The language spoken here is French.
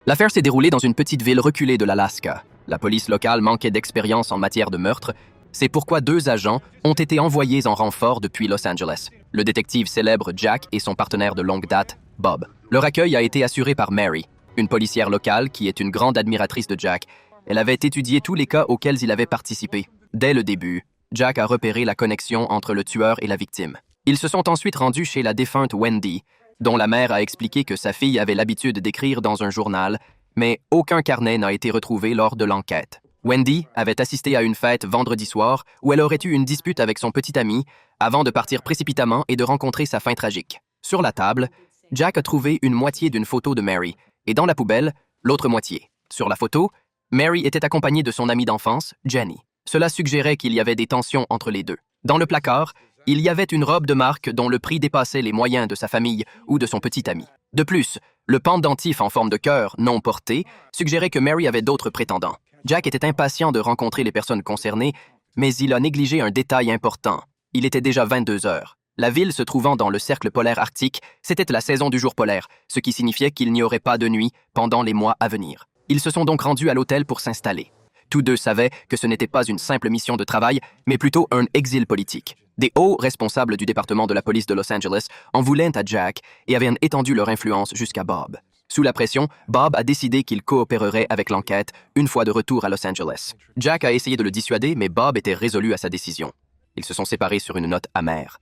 L'affaire s'est déroulée dans une petite ville reculée de l'Alaska. La police locale manquait d'expérience en matière de meurtre. C'est pourquoi 2 agents ont été envoyés en renfort depuis Los Angeles. Le détective célèbre Jack et son partenaire de longue date, Bob. Leur accueil a été assuré par Mary, une policière locale qui est une grande admiratrice de Jack. Elle avait étudié tous les cas auxquels il avait participé. Dès le début, Jack a repéré la connexion entre le tueur et la victime. Ils se sont ensuite rendus chez la défunte Wendy, dont la mère a expliqué que sa fille avait l'habitude d'écrire dans un journal, mais aucun carnet n'a été retrouvé lors de l'enquête. Wendy avait assisté à une fête vendredi soir où elle aurait eu une dispute avec son petit ami avant de partir précipitamment et de rencontrer sa fin tragique. Sur la table, Jack a trouvé une moitié d'une photo de Mary et dans la poubelle, l'autre moitié. Sur la photo, Mary était accompagnée de son amie d'enfance, Jenny. Cela suggérait qu'il y avait des tensions entre les deux. Dans le placard, il y avait une robe de marque dont le prix dépassait les moyens de sa famille ou de son petit ami. De plus, le pendentif en forme de cœur non porté suggérait que Mary avait d'autres prétendants. Jack était impatient de rencontrer les personnes concernées, mais il a négligé un détail important. Il était déjà 22 heures. La ville se trouvant dans le cercle polaire arctique, c'était la saison du jour polaire, ce qui signifiait qu'il n'y aurait pas de nuit pendant les mois à venir. Ils se sont donc rendus à l'hôtel pour s'installer. Tous deux savaient que ce n'était pas une simple mission de travail, mais plutôt un exil politique. Des hauts responsables du département de la police de Los Angeles en voulaient à Jack et avaient étendu leur influence jusqu'à Bob. Sous la pression, Bob a décidé qu'il coopérerait avec l'enquête une fois de retour à Los Angeles. Jack a essayé de le dissuader, mais Bob était résolu à sa décision. Ils se sont séparés sur une note amère.